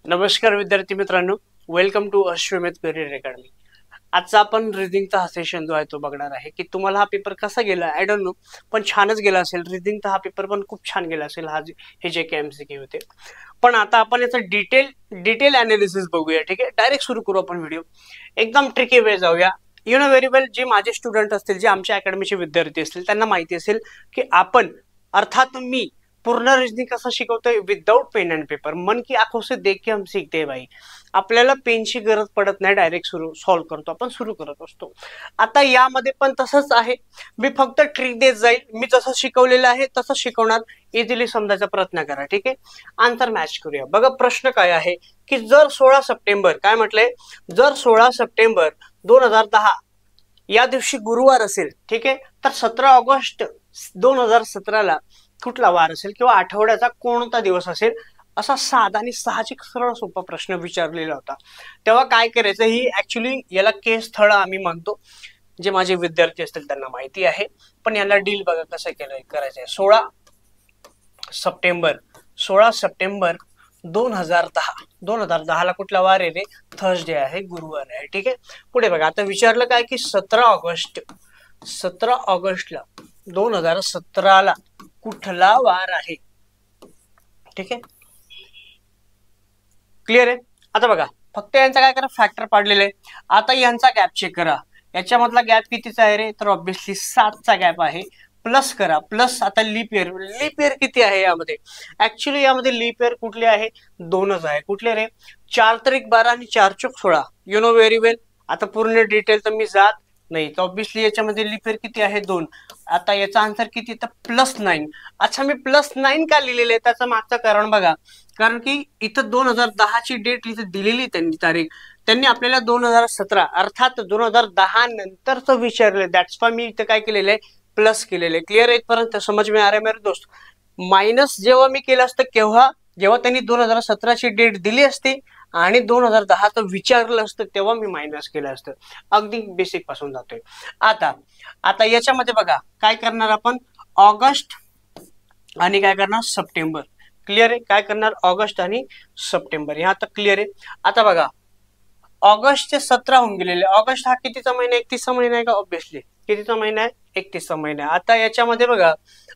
नमस्कार विद्यार्थी मित्रांनो, वेलकम टू अश्वमेध करिअर अकॅडमी। आजचा आपण रिझनिंगचा हा सेशन जो आहे तो बघणार आहे की तुम्हाला हा पेपर कसा गेला आय डोंट नो, पण छानच गेला असेल। रिझनिंगचा हा पेपर पण खूप छान गेला असेल। हे जे के एमसीक्यू होते, पण आता आपण याचं डिटेल अनालिसिस बघूया। ठीक आहे, डायरेक्ट सुरू करू आपण व्हिडिओ। एकदम ट्रिकी वे जाऊया। यू नो व्हेरी वेल, जे माझे स्टुडंट असतील, जे आमच्या अकॅडमीचे विद्यार्थी असतील, त्यांना माहिती असेल की आपण अर्थात मी पूर्ण रिजनिंग कसं शिकवतोय विदाउट पेन अँड पेपर। मन की आंखों से देख के हम सीखते हैं भाई। आपल्याला पेनची गरज पडत नाही, डायरेक्ट सॉल्व्ह करतो आपण, सुरू करत असतो। आता यामध्ये पण तसंच आहे। मी फक्त ट्रिक देत जाईल, मी जसं शिकवलेलं आहे तसं शिकवणार। इझिली समजायचा प्रयत्न करा। ठीक आहे, आन्सर मॅच करूया। बघा प्रश्न काय आहे की जर 16 सप्टेंबर, काय म्हटलंय, जर 16 सप्टेंबर 2010 या दिवशी गुरुवार असेल, ठीक आहे, तर 17 ऑगस्ट 2017ला कुठला वार असेल किंवा आठवड्याचा कोणता दिवस असेल, असा साधा आणि साहजिक सरळ सोपा प्रश्न विचारलेला होता। तेव्हा काय करायचं, ही ऍक्च्युली याला केस स्थळ आम्ही म्हणतो। जे माझे विद्यार्थी असतील त्यांना माहिती आहे, पण याला डील बघा कसं करायचंय। 16 सप्टेंबर 2010 ला कुठला वार आहे रे? थर्सडे आहे, गुरुवार आहे। ठीक आहे, पुढे बघा। आता विचारलं काय की 17 ऑगस्टला 2017ला कुठला वार आहे? ठीक आहे, क्लिअर आहे। आता बघा, फक्त यांचा काय करा, फॅक्टर पाडलेले। आता यांचा गॅप चेक करा। याच्यामधला गॅप कितीचा आहे रे? तर ऑब्विसली 7चा गॅप आहे। प्लस करा, प्लस आता लीप इयर किती आहे यामध्ये? ऍक्च्युली यामध्ये लीप इयर कुठले आहे? 2च आहे। कुठले रे? 4 तारीख 12 आणि 4 चोक 16। यु नो व्हेरी वेल। आता पूर्ण डिटेल तर मी जात नाही, तर ऑब्विसली याच्यामध्ये लीप इयर किती आहे? 2। आता याचा आन्सर किती? तर +9। अच्छा, मी +9 का लिहिलेलं आहे त्याचं मागचं कारण बघा। कारण की इथं 2010ची डेट इथं दिलेली, त्यांनी तारीख, त्यांनी आपल्याला 2017 अर्थात 2010 नंतरच विचारले। दॅट्स वाय मी इथं काय केलेलं आहे, प्लस केलेलं आहे। क्लिअर आहे इथपर्यंत? समज में आ रहा है मेरे दोस्त? मायनस जेव्हा मी केलं असतं केव्हा, जेव्हा त्यांनी 2017ची डेट दिली असती आणि 2010चं विचारलं असतं, तेव्हा मी मायनस केलं असतं। अगदी बेसिक पासून जातोय। आता याच्यामध्ये बघा काय करणार आपण, ऑगस्ट आणि काय करणार, सप्टेंबर। क्लिअर आहे? काय करणार, ऑगस्ट आणि सप्टेंबर। हे आता क्लिअर आहे। आता बघा, ऑगस्टचे 17 होऊन गेलेले। ऑगस्ट हा कितीचा महिना? 31चा महिना आहे का? ऑब्विसली कितीचा महिना आहे? 31चा महिना। आता याच्यामध्ये बघा,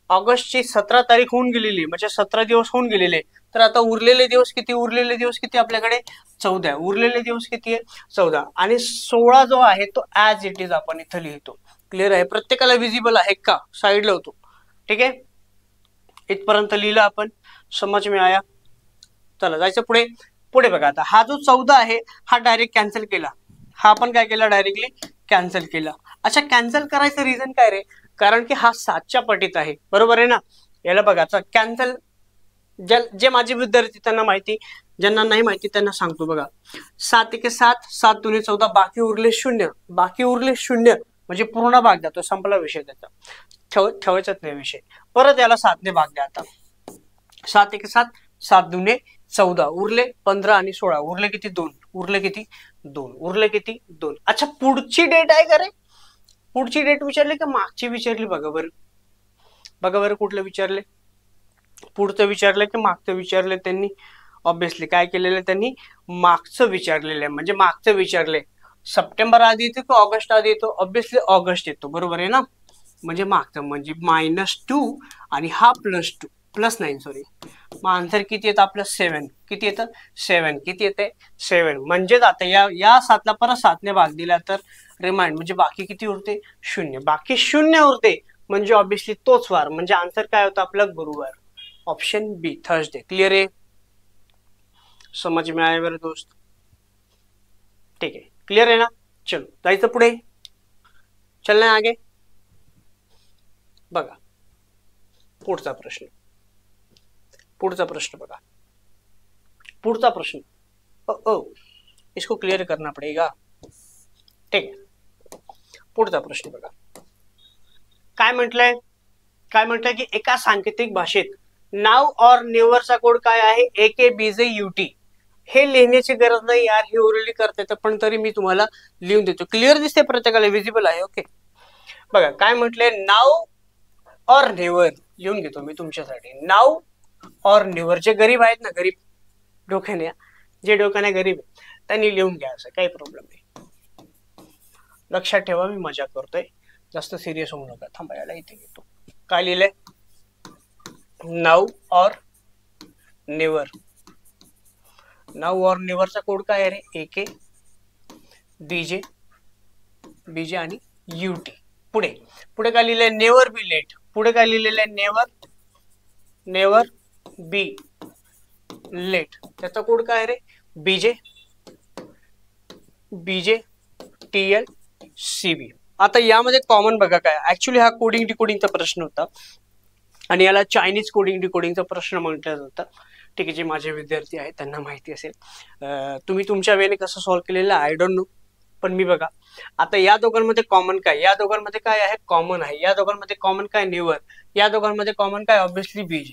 ऑगस्टची 17 तारीख होऊन गेलेली, म्हणजे 17 दिवस होऊन गेलेले। तर आता उरलेले दिवस किती आपल्याकडे? 14। उरलेले दिवस किती आहे? 14। आणि 16 जो आहे तो ऍज इट इज आपण इथं लिहितो। क्लिअर आहे? प्रत्येकाला विजिबल आहे का? साईडला होतो। ठीक आहे, इथपर्यंत लिहिलं आपण, समज में आया। चला जायचं पुढे। पुढे बघा, आता हा जो 14 आहे हा डायरेक्ट कॅन्सल केला। हा आपण काय केला, डायरेक्टली कॅन्सल केला। अच्छा, कॅन्सल करायचं रिझन काय रे? कारण की हा 7च्या पटीत आहे, बरोबर आहे ना? याला बघा, कॅन्सल जे माझे विद्यार्थी त्यांना माहिती, ज्यांना नाही माहिती त्यांना सांगतो बघा। 7 एके 7, 7 दुने 14, बाकी उरले 0। म्हणजे पूर्ण भाग जातो, संपला विषय त्याचा। ठेवायचाच नाही विषय। परत याला 7ने भाग द्या। आता 7 एके 7, 7 दुने 14, उरले 15 आणि 16, उरले किती? 2। उरले किती? 2। अच्छा, पुढची डेट आहे का रे? पुढची डेट विचारली का मागची विचारली? बघा बरं कुठलं विचारले? पुढचं विचारलं की मागचं विचारले? त्यांनी ऑब्विसली काय केलेलं, त्यांनी मागचं विचारलेलं आहे। म्हणजे मागचं विचारले, सप्टेंबर आधी येतो की ऑगस्ट आधी येतो? ऑब्विसली ऑगस्ट येतो, बरोबर आहे ना? म्हणजे मागचं, म्हणजे -2 आणि हा +9 सॉरी। मग आन्सर किती येतं आपलं? 7। किती येतं? 7। किती येते? 7। म्हणजेच आता या 7ला परत 7ने भाग दिला तर रिमाइंड, म्हणजे बाकी किती उरते? 0। बाकी 0 उरते, म्हणजे ऑब्विसली तोच वार। म्हणजे आन्सर काय होतं आपलं? गुरुवार। ऑप्शन बी, थर्सडे। क्लिअर आहे? समझ में आया मेरे दोस्त? ठीक आहे, क्लिअर आहे ना? चलो जायचं पुढे, चलना आगे। बघा पुढचा प्रश्न बघा। पुढचा प्रश्न इसको क्लियर करना पड़ेगा। ठीक आहे, पुढचा प्रश्न बघा। काय म्हटलंय की एका सांकेतिक भाषेत नाव और नेवरचा कोड काय आहे? AK BJ UT। हे लिहिण्याची गरज नाही यार, हे ओरली करता येतं, पण तरी मी तुम्हाला लिहून देतो। क्लिअर दिसते प्रत्येकाला? विजिबल आहे? ओके, बघा काय म्हटलंय, नाव और नेवर लिहून घेतो मी तुमच्यासाठी। नाव और नेवर, जे गरीब आहेत ना, गरीब डोक्याने, जे डोक्याने गरीब आहे त्यांनी लिहून घ्या, असं काही प्रॉब्लेम नाही. लक्षात ठेवा, मी मजा करतोय, जास्त सिरियस होऊ नका. थांबा, याला इथे घेतो. काय लिहिलंय? नाउ और नेवर. नाउ और नेवरचा कोड काय आहे रे? AK, BJ, BJ आणि UT. पुढे पुढे काय लिहिलंय? Never be late. पुढे काय लिहिलेलं आहे? Never be late. त्याचा कोड काय रे? BJ TL CB. आता यामध्ये कॉमन बघा काय, ऍक्च्युली हा कोडिंग डिकोडिंगचा प्रश्न होता आणि याला चायनीज कोडिंग डिकोडिंगचा प्रश्न म्हटलं जातं. ठीक आहे, जे माझे विद्यार्थी आहेत त्यांना माहिती असेल. तुम्ही तुमच्या वेळेने कसं सॉल्व्ह केलेलं आय डोंट नो, पण मी बघा आता या दोघांमध्ये कॉमन काय, या दोघांमध्ये काय आहे? कॉमन आहे. या दोघांमध्ये कॉमन काय? नेवर. या दोघांमध्ये कॉमन काय? Obviously BJ.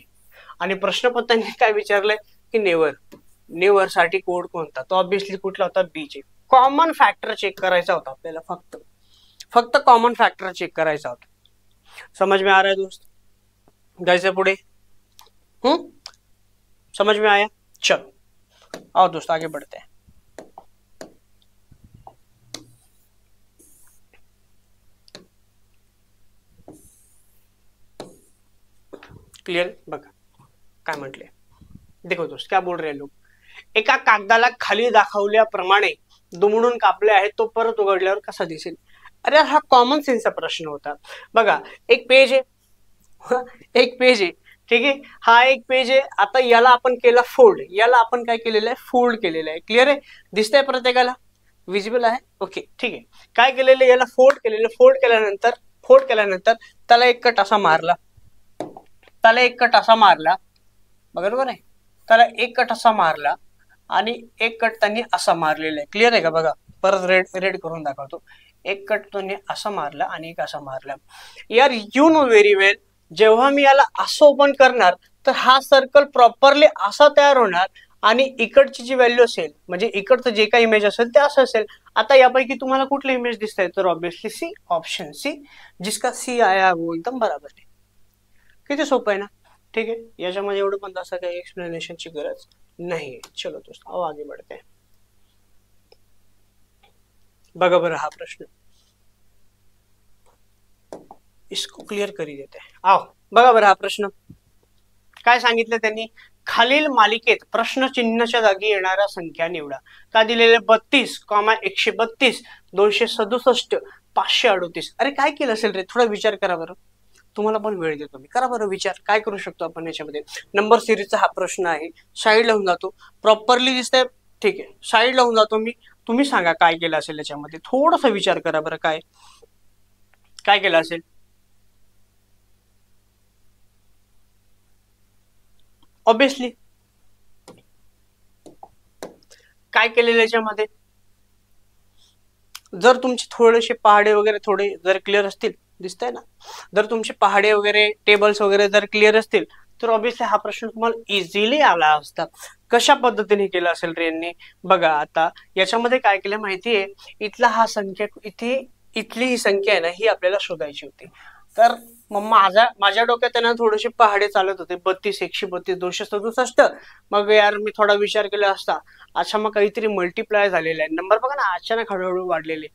आणि प्रश्नपत्रांनी काय विचारलंय की नेवर साठी कोड कोणता? तो ऑब्विसली कुठला होता? BJ. कॉमन फॅक्टर चेक करायचा होता आपल्याला, फक्त कॉमन फॅक्टर चेक करायचा होता. समझ में आ रहा है दोस्त? जैसे पुढे समझ में आया? चलो आओ दोस्त आगे बढ़ते हैं. क्लियर? बघा काय म्हटले, देखो दोस्त क्या बोल रहे लोग. एका कागदाला खाली दाखवल्याप्रमाणे दुमडून कापले आहे, तो परत उघडल्यावर कसा दिसेल? अरे हा कॉमन सेन्सचा प्रश्न होता. बघा एक पेज आहे, एक पेज आहे, ठीक आहे, हा एक पेज आहे. आता याला आपण केला फोल्ड, याला आपण काय केलेलं आहे? फोल्ड केलेलं आहे. क्लिअर आहे? दिसतंय प्रत्येकाला? विजिबल आहे? ओके ठीक आहे. काय केलेलं? याला फोल्ड केलेलं. फोल्ड केल्यानंतर त्याला एक कट असा मारला, बरोबर आहे? त्याला एक कट असा मारला आणि एक कट त्यांनी असा मारलेला आहे. क्लिअर आहे का? बघा परत रेड करून दाखवतो. एक कट त्यांनी असा मारला आणि एक असा मारला. यार यू नो व्हेरी वेल, जेव्हा मी याला असं ओपन करणार तर हा सर्कल प्रॉपरली असा तयार होणार आणि इकडची जी व्हॅल्यू असेल, म्हणजे इकडचं जे काही इमेज असेल ते असं असेल. आता यापैकी तुम्हाला कुठलं इमेज दिसतंय? तर ऑब्विसली सी, ऑप्शन सी. जिसका सी आया वो एकदम बराबर आहे. किती सोपं आहे ना? ठीक आहे, याच्यामध्ये एवढं पण असं काही एक्सप्लेनेशनची गरज नाही. चलो दोस्त आओ आगे बढ़ते हैं. बघा बरं हा प्रश्न, इसको क्लियर करी देते हैं. आओ बघा बरं हा प्रश्न काय सांगितलं त्यांनी? खालील मालिकेत प्रश्नचिन्हाच्या जागी येणाऱ्या संख्या निवडा. काय दिलेले? 32, 132, 267, 538. अरे काय केलं असेल रे? थोडा विचार करा बरं, तुम्हाला पण वेळ देतो मी. करा बरं विचार, काय करू शकतो आपण याच्यामध्ये? नंबर सिरीजचा हा प्रश्न आहे. साईड लावून जातो, प्रॉपरली दिसतंय, ठीक आहे, साईड लावून जातो मी. तुम्ही सांगा काय केलं असेल याच्यामध्ये? थोडासा विचार करा बरं, काय केलं असेल? ऑब्विसली काय केलेलं याच्यामध्ये? जर तुमचे थोडेसे पहाडे वगैरे थोडे जर क्लिअर असतील, दिसतंय ना, जर तुमचे पहाडे वगैरे टेबल्स वगैरे जर क्लिअर असतील तर ऑब्विसली हा प्रश्न तुम्हाला इझिली आला असता. कशा पद्धतीने केलं असेल रे यांनी? बघा आता याच्यामध्ये काय केलं माहितीये? इथला हा संख्या, इथली ही संख्या आहे ना, ही आपल्याला शोधायची होती. तर मग माझ्या डोक्यात त्यांना थोडेसे पहाडे चालत होते, 32, 132, 267. मग यार मी थोडा विचार केला असता, अच्छा मग काहीतरी मल्टिप्लाय झालेला आहे. नंबर बघा ना अचानक हळूहळू वाढलेले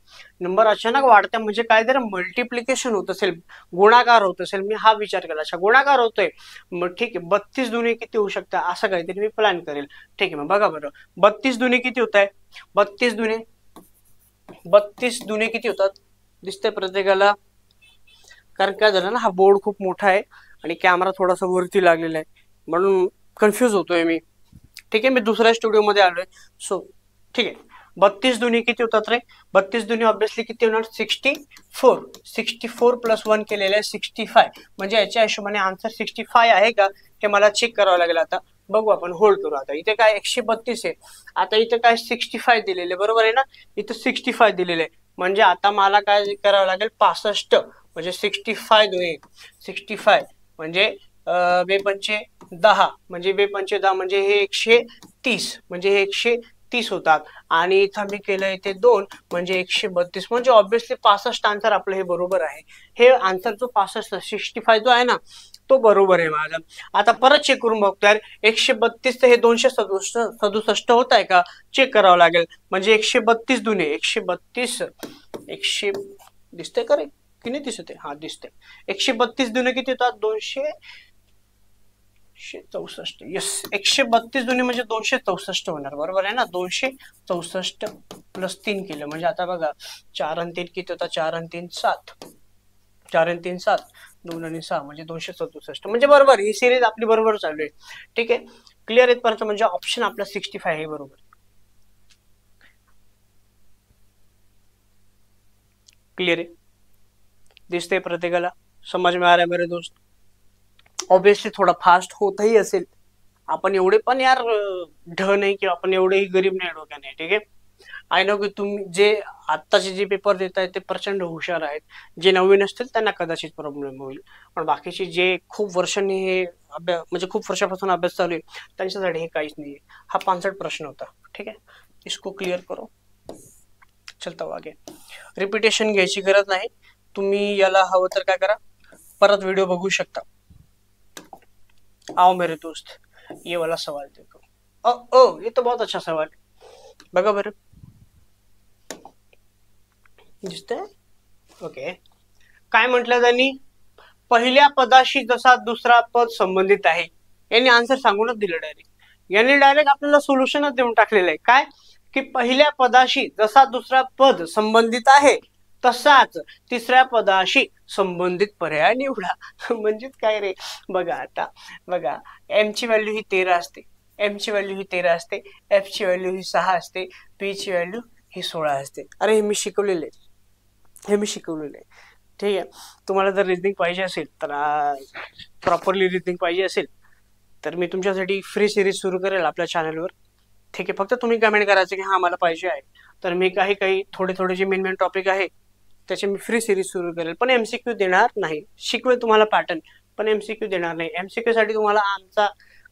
नंबर, अचानक वाढते म्हणजे काहीतरी मल्टिप्लिकेशन होत असेल, गुणाकार होत असेल. मी हा विचार केला, अच्छा गुणाकार होतोय, मग ठीक आहे 32 दुने किती होऊ शकतं असं काहीतरी मी प्लॅन करेल. ठीक आहे, मग बघा बरं 32 दुने किती होत आहे? 32 दुने किती होतात? दिसतंय प्रत्येकाला? कारण काय झालं ना, हा बोर्ड खूप मोठा आहे आणि कॅमेरा थोडासा वरती लागलेला आहे म्हणून कन्फ्यूज होतोय मी. ठीक आहे, मी दुसऱ्या स्टुडिओमध्ये आलोय. सो ठीक आहे, 32 दुने किती होतात रे? 32 दुने ऑब्विसली किती होणार? 64 प्लस 1 केलेलं आहे 65. म्हणजे याच्या हिशोबाने आन्सर 65 आहे का ते मला चेक करावं लागेल. आता बघू आपण, होल्ड करू. आता इथे काय 132 आहे, आता इथे काय 65 दिलेले, बरोबर आहे ना? इथे 65 दिलेले, म्हणजे आता मला काय करावं लागेल? 65 म्हणजे 65 म्हणजे 2×5 = 10, म्हणजे 2×5 = 10, म्हणजे हे 130, म्हणजे हे 130 होतात. आणि इथं मी केलं इथे 2 म्हणजे 132, म्हणजे ऑब्विसली 65 आन्सर आपलं हे बरोबर आहे. हे आन्सर जो 65 जो आहे ना, तो बरोबर आहे माझा. आता परत चेक करून बघतो यार, 132 हे 267 होत आहे का, चेक करावं लागेल. म्हणजे 132 दुने 132 100 दिसते का रे की नाही दिसते, हा दिसते. 132 दुने किती होतात, 264. यस, 132 दुने म्हणजे 264 होणार, बरोबर आहे ना. 264 प्लस 3 केलं म्हणजे आता बघा 4 आणि 3 किती होता, 4 आणि 3 7, 4 आणि 3 7, 2 आणि 6 म्हणजे 267. म्हणजे बरोबर ही सिरीज आपली बरोबर चालू आहे. ठीक आहे, क्लिअर येतपर्यंत म्हणजे ऑप्शन आपला 65 आहे बरोबर. क्लिअर आहे, दिसते प्रत्येकाला, समझ में आ रहा है मेरे दोस्त. ऑब्विसली थोडा फास्ट होतही असेल, आपण एवढे पण यार ढ नाही किंवा आपण एवढेही गरीब नाही डोक्याने. ठीक आहे, आय नो की तुम्ही जे आत्ताचे जे पेपर देत आहेत ते प्रचंड हुशार आहेत. जे नवीन असतील त्यांना कदाचित प्रॉब्लेम होईल, पण बाकीचे जे खूप वर्षांनी हे अभ्यास म्हणजे खूप वर्षापासून अभ्यास चालू आहे त्यांच्यासाठी हे काहीच नाही. हा 65 प्रश्न होता. ठीक आहे, इसको क्लिअर करो, चलता हूं आगे. रिपिटेशन घ्यायची गरज नाही, तुम्ही याला हवं तर काय करा, परत व्हिडिओ बघू शकता. आओ मेरे दोस्त, ये वाला सवाल देखो. ओ ये तो बहुत अच्छा सवाल. बघा बरं, दिसतंय. ओके, काय म्हटलं त्यांनी, पहिल्या पदाशी जसा दुसरा पद संबंधित आहे. यांनी आन्सर सांगूनच दिलं डायरेक्ट. यांनी डायरेक्ट आपल्याला सोल्युशनच देऊन टाकलेलं आहे. काय की पहिल्या पदाशी जसा दुसरा पद संबंधित आहे तसाच तिसऱ्या पदाशी संबंधित पर्याय निवडा. म्हणजेच काय रे, बघा आता बघा, एम ची व्हॅल्यू ही 13 असते, एम ची व्हॅल्यू ही 13 असते, एफ ची व्हॅल्यू ही 6 असते, पी ची व्हॅल्यू ही 16 असते. अरे हे मी शिकवलेले आहे. ठीक आहे, तुम्हाला जर रिझनिंग पाहिजे असेल तर प्रॉपरली रिझनिंग पाहिजे असेल तर मी तुमच्यासाठी फ्री सिरीज सुरू करेल आपल्या चॅनलवर. ठीक आहे, फक्त तुम्ही कमेंट करायचं की हा मला पाहिजे आहे, तर मी काही थोडे जे मेन टॉपिक आहे त्याचे मी फ्री सिरीज सुरू करेल. पण एमसीक्यू देणार नाही, शिकवेल तुम्हाला पॅटर्न, पण एमसीक्यू देणार नाही. एमसीक्यू साठी तुम्हाला आमचा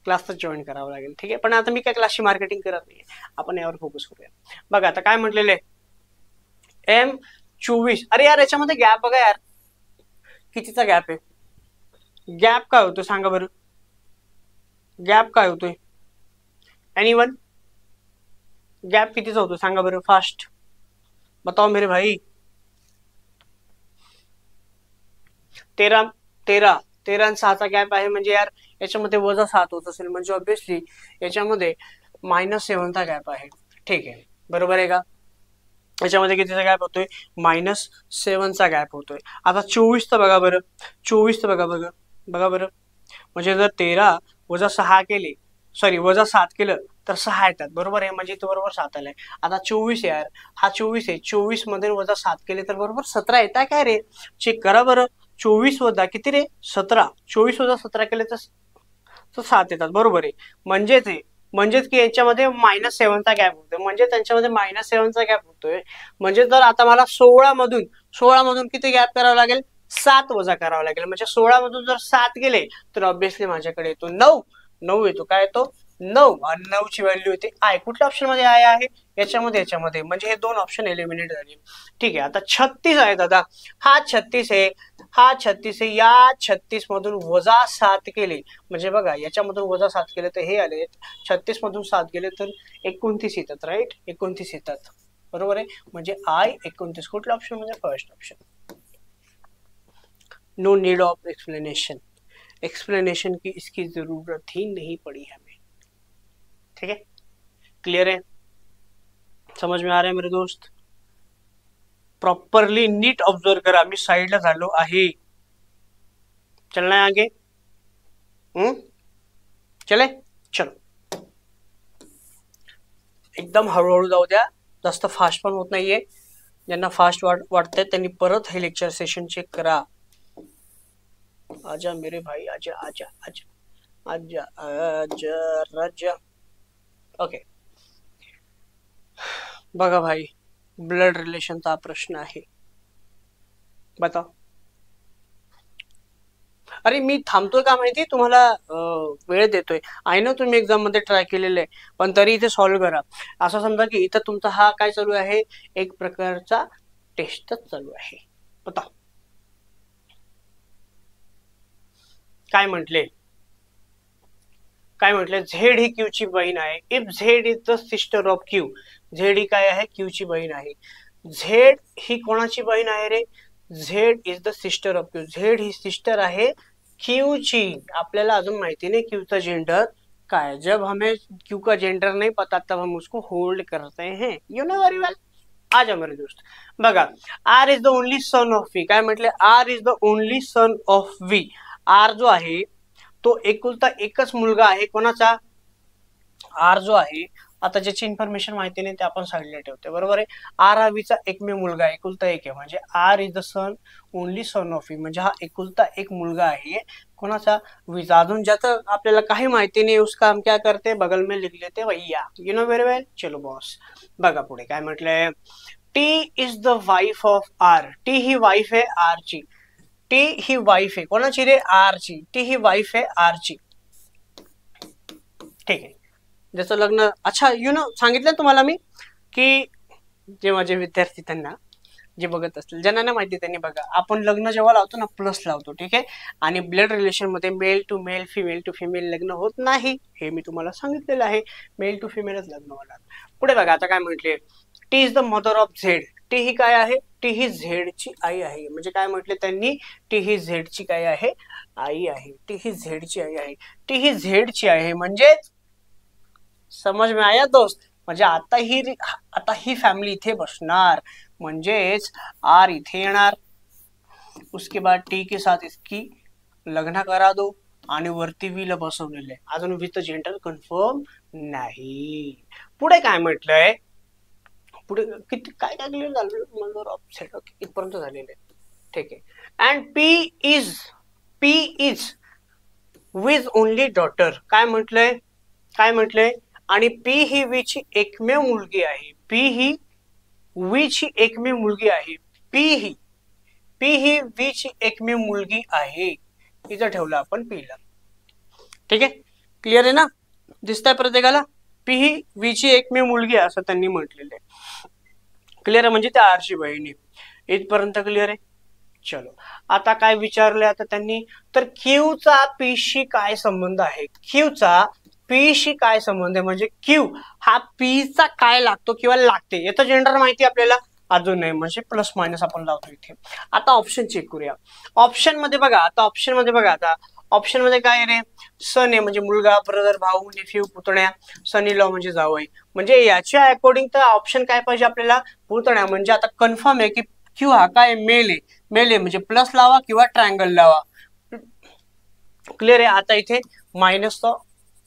क्लासच जॉईन करावा लागेल. ठीक आहे, पण आता मी काय क्लासची मार्केटिंग करत नाही, आपण यावर फोकस करूया. बघा आता काय म्हटलेलं आहे, M24. अरे यार याच्यामध्ये गॅप बघा यार, कितीचा गॅप आहे, गॅप काय होतो सांगा बरं, गॅप काय होतोय, एनीवन, गॅप कितीचा होतो सांगा बरं, फास्ट बताओ मेरे भाई. 13 आणि 6चा गॅप आहे म्हणजे यार याच्यामध्ये -7 होत असेल म्हणजे ऑब्विसली याच्यामध्ये -7चा गॅप आहे. ठीक आहे, बरोबर आहे का. याच्यामध्ये कितीचा गॅप होतोय, -7चा गॅप होतोय. आता 24चा बघा बरं, 24चा बघा बरं, म्हणजे जर 13 - 6 केले, सॉरी -7 केलं तर 6 येतात, बरोबर आहे, म्हणजे इथं बरोबर 7 आलाय. आता 24 यार, हा 24 आहे, 24 मध्ये -7 केले तर बरोबर 17 येतात काय रे, चेक करा बरं. 24 वजा किती रे, 17, 24 वजा 17 केले तर 7 येतात, बरोबर आहे. म्हणजेच की याच्यामध्ये -7चा गॅप होतोय, म्हणजे त्यांच्यामध्ये -7चा गॅप होतोय. म्हणजे जर आता मला 16 मधून किती गॅप करावा लागेल, 7 वजा करावा लागेल. म्हणजे 16 मधून जर 7 गेले तर ऑब्विसली माझ्याकडे येतो 9 येतो. काय येतो, 9. आणि 9 ची व्हॅल्यू येते आय. कुठल्या ऑप्शन मध्ये आय आहे, याच्यामध्ये, म्हणजे हे 2 ऑप्शन एलिमिनेट झाले. ठीक आहे, आता 36 आहे दादा, हा 36 आहे, या 36 मधून -7 केले म्हणजे बघा याच्यामधून -7 केले तर हे आले, 36 मधून 7 गेले तर 29 येतात, राईट, 29 येतात, बरोबर आहे. म्हणजे आय 29, कुठला ऑप्शन म्हणजे first option. No need of explanation की इसकी जरूरत ही नहीं पड़ी हमें. ठीक है, क्लियर है, समझ में आ रहा है मेरे दोस्त. प्रॉपरली नीट ऑब्झर्व करा, मी साइडला झालो आहे. चलना है आगे, चले, चलो एकदम हळूहळू जाऊ द्या, जास्त फास्ट पण होत नाहीये. ज्यांना फास्ट वाटतंय त्यांनी परत हे लेक्चर सेशन चेक करा. आजा मेरे भाई, आजा आजा आजा आजा आजा राजा. ओके, बघा भाई, ब्लड रिलेशनचा प्रश्न आहे, बताओ. अरे मी थांबतोय का माहिती तुम्हाला, वेळ देतोय. आय नो तुम्ही एक्झाम मध्ये ट्राय केलेलं आहे, पण तरी इथे सॉल्व्ह करा. असं समजा की इथं तुमचा हा काय चालू आहे, एक प्रकारचा टेस्टच चालू आहे. बताओ, काय म्हटले, झेड ही क्यू ची बहीण आहे. If Z is the sister of Q, Z ही काय आहे, क्यू ची बहीण आहे. झेड ही कोणाची बहीण आहे रे, Z is the sister of Q, Z ही सिस्टर आहे क्यू ची. आपल्याला अजून माहिती नाही क्यू चा जेंडर काय. जब हमें क्यू का जेंडर नहीं पता तब हम उसको होल्ड करते हैं, यू नो वेरी वेल. आ जाओ मेरे दोस्त. बघा, R is the only son of V. काय म्हटले, R is the only son of V. R जो आहे तो एकुलता एकच मुलगा आहे. कोणाचा, आर जो आहे, आता ज्याची इन्फॉर्मेशन माहिती नाही ते आपण साईडला ठेवते, बरोबर आहे. आर हा वीचा एकमेव मुलगा आहे, एकुलता एक आहे. म्हणजे R is the son, only son of V, म्हणजे हा एकुलता एक मुलगा आहे. कोणाचा, वीचा. अजून ज्याचं आपल्याला काही माहिती नाही उसका हम क्या करते, बगल में लिख लेते भैया, यू नो वेरी वेल. चलो बॉस, बघा पुढे काय म्हटलंय. T is the wife of R. T ही वाईफ आहे आर ची. टी ही वाईफ आहे कोणाची रे, आर ची. टी ही वाईफ आहे आर ची. ठीक आहे. ज्याचं लग्न, अच्छा यू नो सांगितलं तुम्हाला मी की जे माझे विद्यार्थी त्यांना जे बघत असतील, ज्यांना नाही माहिती त्यांनी बघा, आपण लग्न जेव्हा लावतो ना प्लस लावतो, ठीक आहे. आणि ब्लड रिलेशन मध्ये male to male, female to female लग्न होत नाही, हे मी तुम्हाला सांगितलेलं आहे. मेल टू फिमेलच लग्न होणार. पुढे बघा आता काय म्हटले, T is the mother of Z. T ही काय आहे, टी ही झेड ची आई आहे. म्हणजे काय म्हटले त्यांनी, टी ही झेड ची काय आहे, आई आहे. टी ही झेड ची आई आहे. टी ही झेड ची आहे म्हणजे, समज में आया दोस्त. म्हणजे आता ही फॅमिली इथे बसणार, म्हणजेच आर इथे येणार. उसके बाद टी के साथ इसकी लग्न करा दो, आणि वरती वीला बसवलेले. अजून विथ जेंडर कन्फर्म नाही. पुढे काय म्हटलंय, पुढे किती काय काय क्लिअर झालं, मदर ऑफ झेड. ओके, इथपर्यंत झालेलं आहे, ठीक आहे. And P is with only daughter. काय म्हटलंय, आणि पी ही वी ची एकमेव मुलगी आहे. पी ही वी ची एकमेव मुलगी आहे. पी ही वी ची एकमेव मुलगी आहे. इथं ठेवलं आपण पी ला, ठीक आहे. क्लिअर आहे ना, दिसतंय प्रत्येकाला. पी ही वी ची एकमेव मुलगी आहे असं त्यांनी म्हटलेलं आहे. क्लिअर आहे, म्हणजे त्या आरची बहिणी. इथपर्यंत क्लिअर आहे. चलो, आता काय विचारले आता त्यांनी, तर क्यूचा पीशी काय संबंध आहे. क्यूचा पीशी काय संबंध आहे, म्हणजे क्यू हा पीचा काय लागतो किंवा लागते, याचं जेंडर माहिती आपल्याला अजून नाही, म्हणजे प्लस मायनस आपण लावतो इथे. आता ऑप्शन चेक करूया. ऑप्शन मध्ये बघा आता ऑप्शन मध्ये काय रे, सन आहे म्हणजे मुलगा, ब्रदर भाऊ, नेफ्यू पुतण्या, सन इन लॉ म्हणजे जावई. म्हणजे याच्या अकॉर्डिंग तर ऑप्शन काय पाहिजे आपल्याला, पुतण्या. म्हणजे आता कन्फर्म आहे की क्यू हा काय मेल आहे म्हणजे प्लस लावा किंवा ट्रायंगल लावा. क्लिअर आहे. आता इथे मायनसचा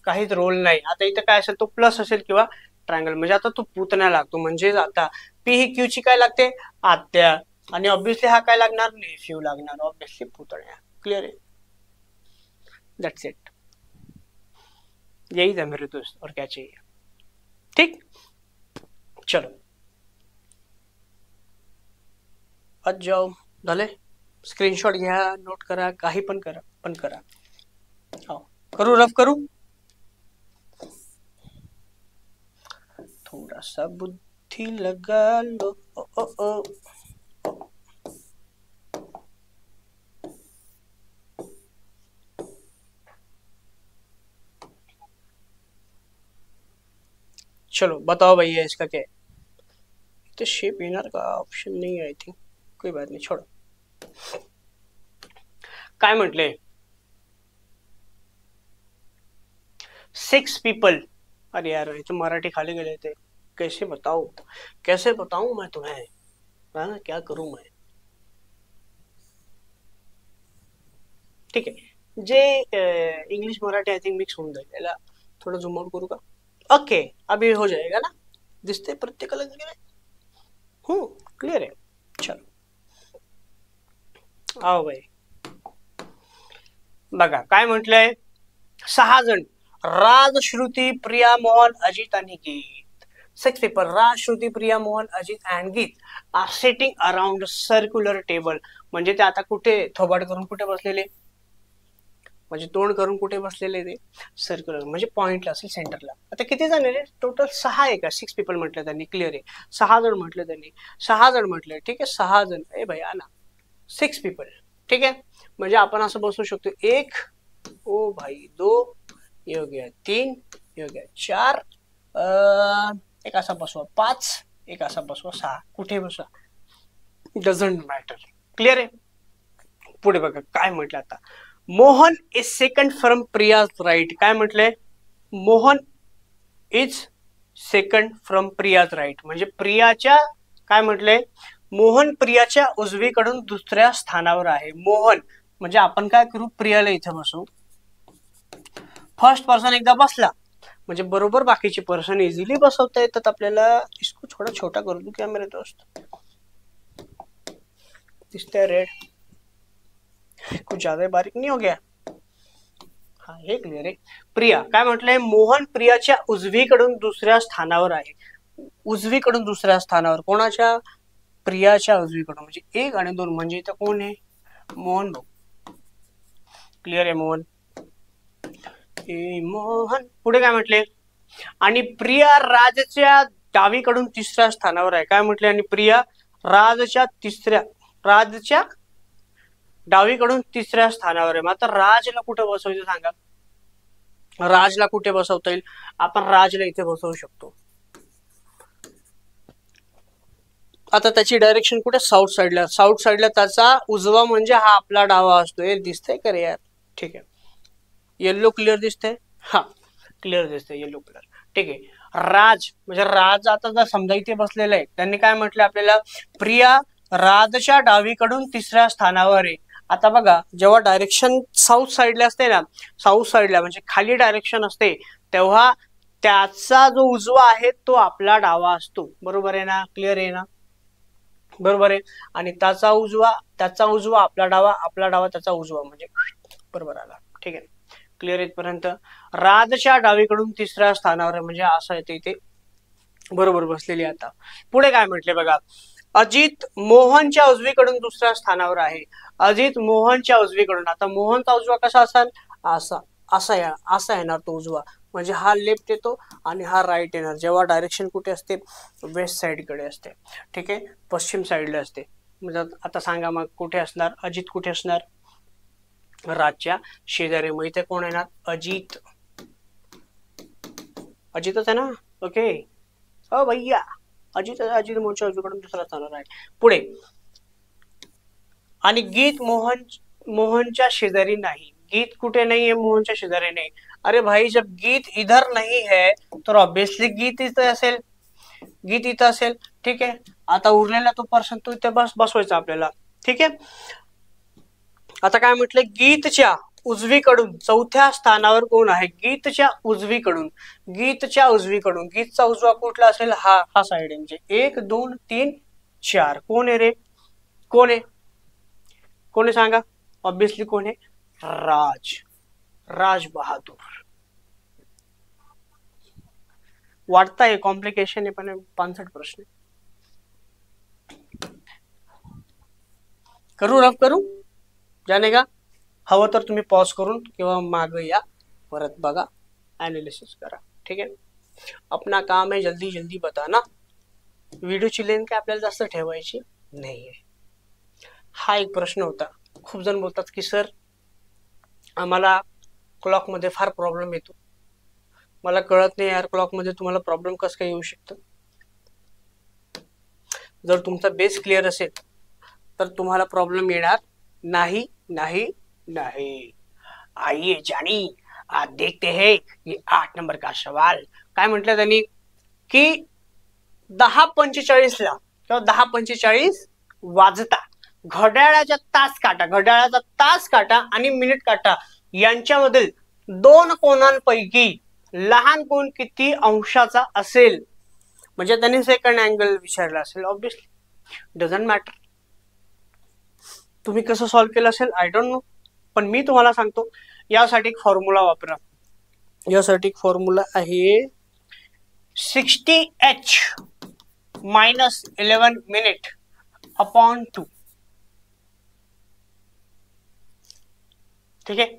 काहीच रोल नाही. आता इथे काय असेल, तो प्लस असेल किंवा ट्रायंगल. म्हणजे आता तो पुतण्या लागतो. म्हणजे आता पी ही क्यू ची काय लागते, आत्या, आणि ऑब्विसली हा काय लागणार, नेफ्यू लागणार, ऑब्विसली पुतण्या. क्लिअर आहे, दैट्स इट. यही था मेरे दोस्त, और क्या चाहिए. ठीक, चलो आज जाओ, झाले. स्क्रीनशॉट घ्या, नोट करा, काही पण करा. करू रफ करू, थोड़ा सा बुद्धि लगा लो. ओ. चलो बताओ भैया इसका क्या है. तो शेप इनर का ऑप्शन नहीं है आई थिंक, कोई बात नहीं, छोड़ो. काय म्हटले, 6 पीपल. अरे यार ये तो मराठी खाली गेले थे, कैसे बताऊं मैं तुम्हें, ना क्या करूं मैं. ठीक है, जे English Marathi I think mix होऊन जाईल. याला थोडं झूम आउट करू का. ओके, अभी हो जाएगा ना, दिसते प्रत्येकाला. क्लियर आहे. चलो आओ भाई, बघा काय म्हटलंय, 6 जण, राज, श्रुती, प्रिया, मोहन, अजित आणि Geet. 6 people, Raj, Shruti, Priya, Mohan, Ajit and Geet are sitting around circular table. म्हणजे ते आता कुठे थोबाड करून कुठे बसलेले, म्हणजे तोंड करून कुठे बसलेले, ते सर्क्युलर म्हणजे पॉइंटला असेल, सेंटरला. आता किती जण आहे, टोटल 6 आहे का, 6 people म्हटलं त्यांनी. क्लिअर आहे, 6 जण म्हटलं त्यांनी, 6 जण म्हटलं. ठीक आहे, 6 जण. ए भाई आला, 6 people. ठीक आहे, म्हणजे आपण असं बसू शकतो, 1 ओ भाई 2, ये हो गया 3, ये हो गया 4, एक असा बसवा 5, एक असा बसवा 6, कुठे बसवा डझंट मॅटर. क्लिअर आहे. पुढे बघा काय म्हटलं आता. Mohan is second from Priya's right. काय म्हटलंय? Mohan is second from Priya's right, म्हणजे प्रियाच्या काय म्हटलंय? मोहन प्रियाच्या उजवीकडून दुसऱ्या स्थानावर आहे. मोहन म्हणजे आपण काय करू, प्रियाला इथे बसवू. फर्स्ट पर्सन एकदा बसला म्हणजे बरोबर बाकीचे पर्सन इझिली बसवता येतात आपल्याला. इसको थोडा छोटा कर दूं क्या मेरे दोस्त? दिसतंय रेड? कुछ ज्यादा बारीक नहीं हो गया? हा, हे क्लिअर आहे. प्रिया काय म्हटलंय? मोहन प्रियाच्या उजवीकडून दुसऱ्या स्थानावर आहे. उजवीकडून दुसऱ्या स्थानावर कोणाच्या? प्रियाच्या उजवीकडून, म्हणजे 1 आणि 2 म्हणजे इथं कोण आहे? मोहन भाऊ. क्लिअर आहे मोहन? मोहन. पुढे काय म्हटले? आणि प्रिया राजच्या डावीकडून 3ऱ्या स्थानावर आहे. काय म्हटले? आणि प्रिया राजच्या डावीकडून 3ऱ्या स्थानावर आहे. मग आता राजला कुठे बसवायचं सांगा? राजला कुठे बसवता येईल? आपण राजला इथे बसवू शकतो. आता त्याची डायरेक्शन कुठे? साऊथ साईडला. साऊथ साईडला त्याचा उजवा म्हणजे हा आपला डावा असतो. हे दिसतंय का रे यार? ठीक आहे. येल्लो क्लिअर दिसतंय? हा, क्लिअर दिसतंय येल्लो कलर. ठीक आहे. राज म्हणजे राज आता जर समजा इथे बसलेला आहे, त्यांनी काय म्हटलं आपल्याला? प्रिया राजच्या डावीकडून 3ऱ्या स्थानावर आहे. आता बघा, जेव्हा डायरेक्शन साऊथ साईडला असते ना, साऊथ साईडला म्हणजे खाली डायरेक्शन असते, तेव्हा त्याचा जो उजवा आहे तो आपला डावा असतो. बरोबर आहे ना? क्लिअर आहे ना? बरोबर आहे. आणि त्याचा उजवा आपला डावा, आपला डावा त्याचा उजवा, म्हणजे बरोबर आला. ठीक आहे. क्लिअर इथपर्यंत? राजच्या डावीकडून 3ऱ्या स्थानावर आहे म्हणजे असं येते इथे बरोबर बसलेली. आता पुढे काय म्हटले बघा. अजित मोहनच्या उजवीकडून 2ऱ्या स्थानावर आहे. अजित मोहनच्या उजवीकडून. आता मोहनचा उजवा कसा असेल? असा येणार तो उजवा, म्हणजे हा लेफ्ट येतो आणि हा राईट येणार. जेव्हा डायरेक्शन कुठे असते? वेस्ट साइड कडे असते. ठीक आहे, पश्चिम साईडला असते. म्हणजे आता सांगा मग कुठे असणार? अजित कुठे असणार? राजच्या शेजारी. मग इथे कोण येणार? अजित. अजितच आहे ना? ओके. हो भैया, अजित मोहनच्या उजवीकडून 2ऱ्या स्थानावर आहे. पुढे. आणि गीत मोहनच्या शेजारी नाही. गीत कुठे नाहीये? मोहनच्या शेजारी नाही. अरे भाई, जब गीत इधर नहीं है तर ऑब्वियसली गीत इथं असेल. गीत इथं असेल. ठीक आहे. आता उरलेला तो पर्सन तो इथे बसवायचा आपल्याला. ठीक आहे. आता काय म्हटलं? गीतच्या उजवीकडून 4थ्या स्थानावर कोण आहे? गीतच्या उजवीकडून. गीतच्या उजवीकडून. गीतचा उजवा कुठला असेल? हा साइड आहे. म्हणजे 1 2 3 4. कोण आहे रे? कोण आहे? कोण आहे सांगा? ऑब्विसली कोण आहे? राज बहादूर. वाटतंय कॉम्प्लिकेशन आहे, पण 65 प्रश्न. रफ करू जाने का? हवं तर तुम्ही पॉज करून किंवा माग या, परत बघा, ॲनालिसिस करा. ठीक आहे. अपना काम आहे जल्दी जल्दी बताना. व्हिडिओची लेंथ काय आपल्याला जास्त ठेवायची नाहीये. हा एक प्रश्न होता. खूप जण बोलतात की सर आम्हाला क्लॉकमध्ये फार प्रॉब्लेम येतो. मला कळत नाही यार, क्लॉकमध्ये तुम्हाला प्रॉब्लेम कसं काय येऊ शकतं? जर तुमचा बेस क्लिअर असेल तर तुम्हाला प्रॉब्लेम येणार नाही. आइए जानी, आज देखते हैं ये 8 नंबर का सवाल. काय म्हटलं त्यांनी? की 10:45 ला किंवा 10:45 वाजता घड्याळाचा तास काटा आणि मिनिट काटा यांच्यामधील 2 कोनांपैकी लहान कोण किती अंशाचा असेल? म्हणजे त्यांनी सेकंड अँगल विचारला असेल. Obviously doesn't matter. तुम्ही कसं सॉल्व्ह केलं असेल आय डोंट नो, पण मी तुम्हाला सांगतो यासाठी एक फॉर्म्युला वापरा. यासाठी एक फॉर्म्युला आहे 60h - 11 मिनिट अपॉन 2. ठीक आहे.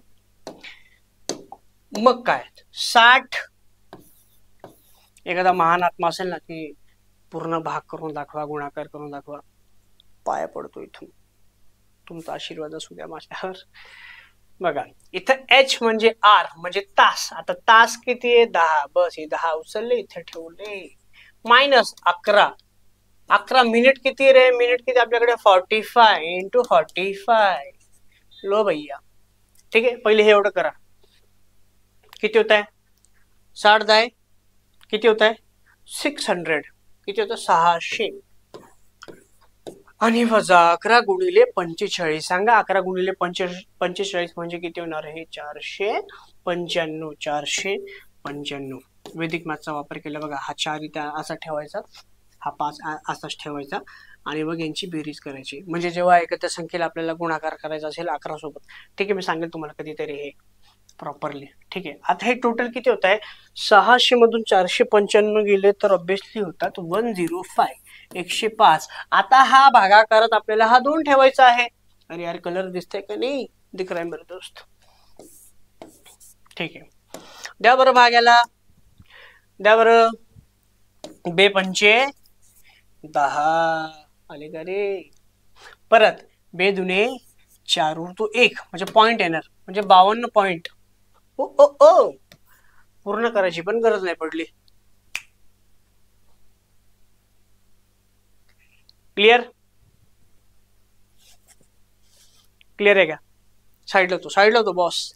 मग काय 60, एखादा महान आत्मा असेल ना की पूर्ण भाग करून दाखवा, गुणाकार करून दाखवा, पाया पडतो इथून, तुमचा आशीर्वाद असू द्या माझ्यावर. बघा इथं एच म्हणजे आर म्हणजे तास. आता तास किती आहे 10. बस हे 10 उचलले इथे ठेवले. मायनस 11. 11 मिनिट किती रे? मिनिट किती आपल्याकडे 45 इंटू 45. लो भैया. ठीक आहे पहिले हे एवढं करा. किती होत आहे? 60 10 किती होत आहे? 600. किती होतं? 600. आणि वजा 11 गुणिले 45. सांगा 11 गुणिले 45 म्हणजे किती होणार आहे? 495. 495. वैदिक मॅथचा वापर केला बघा. हा 4 इथे असा ठेवायचा, हा 5 असाच ठेवायचा आणि मग यांची बेरीज करायची. म्हणजे जेव्हा एखाद्या संख्येला आपल्याला गुणाकार करायचा असेल 11 सोबत, ठीक आहे मी सांगेल तुम्हाला कधीतरी हे प्रॉपरली. ठीक आहे आता हे टोटल किती होत आहे? 600 मधून 495 गेले तर ऑब्विसली होतात 105. 105. आता हा भागाकारात आपल्याला हा 2 ठेवायचा आहे. अरे यार कलर दिसतंय का? नाही दिख रहा है मेरे दोस्त. ठीक आहे द्या बरं भाग्याला. द्या बरं. 2 पंचे 10 आले का रे? परत 2 दुने 4 उरतो 1 म्हणजे पॉइंट येणार म्हणजे 52 पॉइंट. ओ ओ ओ पूर्ण करायची पण गरज नाही पडली. क्लिअर? क्लिअर आहे का? साईडला तो बॉस.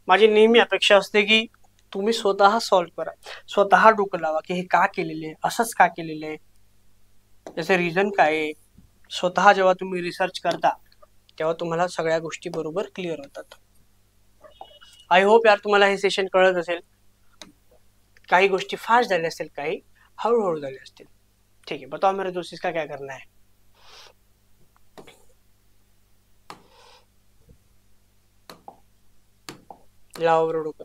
माझी नेहमी अपेक्षा असते की तुम्ही स्वतः सॉल्व्ह करा, स्वतः डोकं लावा की हे का केलेले आहे, असंच का केलेलं आहे, त्याचं रिझन काय आहे. स्वतः जेव्हा तुम्ही रिसर्च करता तेव्हा तुम्हाला सगळ्या गोष्टी बरोबर क्लिअर होतात. आय होप यार तुम्हाला हे सेशन कळत असेल. काही गोष्टी फास्ट झाल्या असतील, काही हळूहळू झाल्या असतील. ठीक है बताओ मेरे दोस्त इसका क्या करना है? लाओ बरोडो का.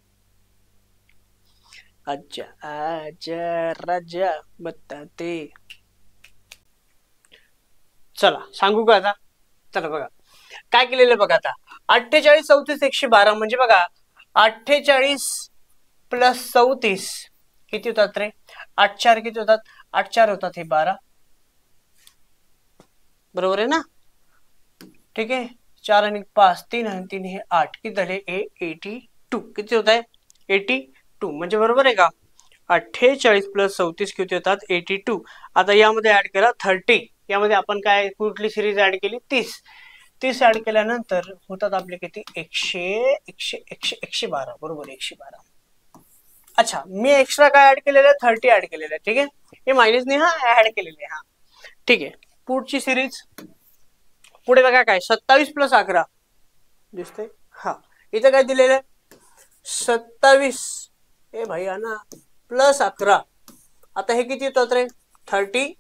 अच्छा आजा राजा बताते. चला सांगू का आता? चला बघा काय केलेलं बघा आता. 48 34 112 म्हणजे बघा 48 प्लस 34 किती होतात रे? 8 4 किती होतात? 8 4 होतात हे 12. बरोबर आहे ना? ठीक आहे 4 आणि 5 3 आणि 3 हे 8 किती झाले? 82. किती होत आहे? 82 म्हणजे बरोबर आहे का? 48 प्लस 34 किती होतात? 82. आता यामध्ये ऍड करा 30. यामध्ये आपण काय कुठली सिरीज ऍड केली? 30. 30 ऍड केल्यानंतर होतात आपले किती? 112. बरोबर 112. अच्छा मी एक्स्ट्रा काय ऍड केलेलं आहे? 30 ऍड केलेलं आहे. ठीक आहे हे मायनस नाही हा ऍड केलेले आहे. हा ठीक आहे पुढची सिरीज. पुढे बघा काय 27 प्लस 11 दिसतंय. हा इथं काय दिलेलं आहे? 27 ए भाई ना प्लस 11. आता हे किती येतात रे? 30.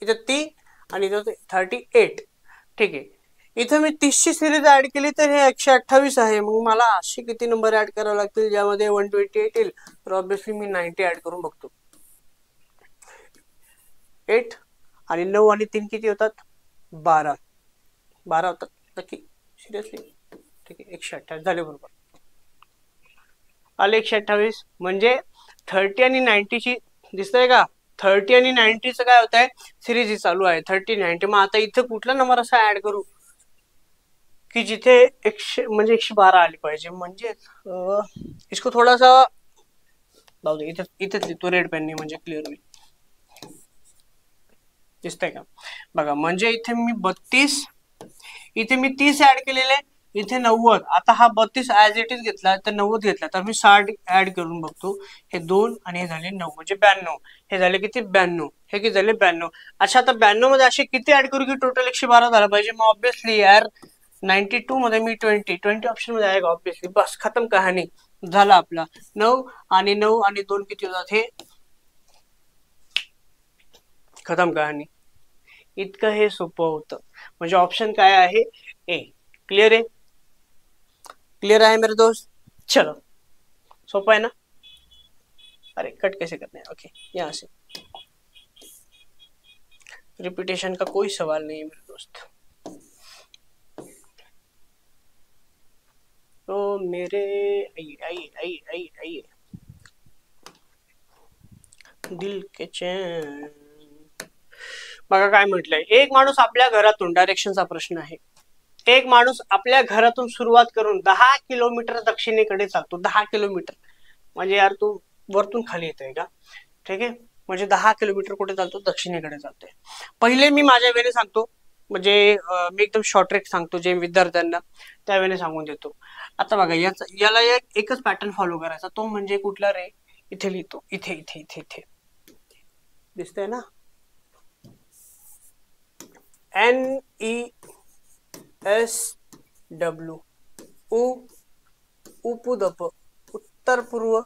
इथं 3 आणि इथं 38. ठीक आहे इथं मी 30 ची सिरीज ऍड केली तर हे 128 आहे. मग मला असे किती नंबर ऍड करावे लागतील ज्यामध्ये 128 येईल? तर ऑब्विसली मी 90 ऍड करून बघतो. 8 आणि 9 आणि 3 किती होतात? 12. 12 होतात नक्की? सिरियसली? ठीक आहे 128 झाले बरोबर. आले 128 म्हणजे 30 आणि 90 ची दिसतंय का? 30 आणि 90 काय होत आहे? सिरीज ही चालू आहे 30 90. मग आता इथं कुठला नंबर असा ऍड करू की जिथे 100 म्हणजे 112 आली पाहिजे. म्हणजे इसको थोडासा जाऊ दे. इथेच लिहितो रेड पेनने म्हणजे क्लिअर होईल. दिसतंय का? बघा म्हणजे इथे मी 32 इथे मी 30 ऍड केलेले इथे 90. आता हा 32 ऍज इट इज घेतला तर 90 घेतला तर मी 60 ऍड करून बघतो. हे 2 आणि हे झाले 9 म्हणजे 92. हे झाले किती? 92. हे किती झाले? 92. अच्छा आता 92 मध्ये असे किती ऍड करू की टोटल 112 झाला पाहिजे? मग ऑब्विसली यार 92 मध्ये मी 20 ऑप्शन मध्ये आहे का? ऑब्विसली. बस खतम कहाणी. झाला आपला 9 आणि 9 आणि 2 किती होतात? हे खतम कहाणी. इतकं हे सोपं होतं. म्हणजे ऑप्शन काय आहे? ए. क्लियर है? क्लियर है मेरे दोस्त? चलो सोपा है ना? अरे कट कैसे करना है? ओके यहाँ से. रिपीटेशन का कोई सवाल नहीं है मेरे दोस्त. तो मेरे आइए आइए आइए आइए आइए दिल के चैन. बघा काय म्हटलंय. एक माणूस आपल्या घरातून डायरेक्शनचा प्रश्न आहे. एक माणूस आपल्या घरातून सुरुवात करून 10 किलोमीटर दक्षिणेकडे चालतो. 10 किलोमीटर म्हणजे यार तू वरतून खाली येतोय का? ठीक आहे, म्हणजे 10 किलोमीटर कुठे चालतो? दक्षिणेकडे चालतोय. पहिले मी माझ्या वेळेने सांगतो, म्हणजे मी एकदम शॉर्ट ट्रिक सांगतो जे विद्यार्थ्यांना त्यावेळेने सांगून देतो. आता बघा याला एकच पॅटर्न फॉलो करायचा, तो म्हणजे कुठला रे? इथे लिहितो, इथे इथे इथे इथे दिसतंय ना? NESW उ उपुदप, उत्तर पूर्व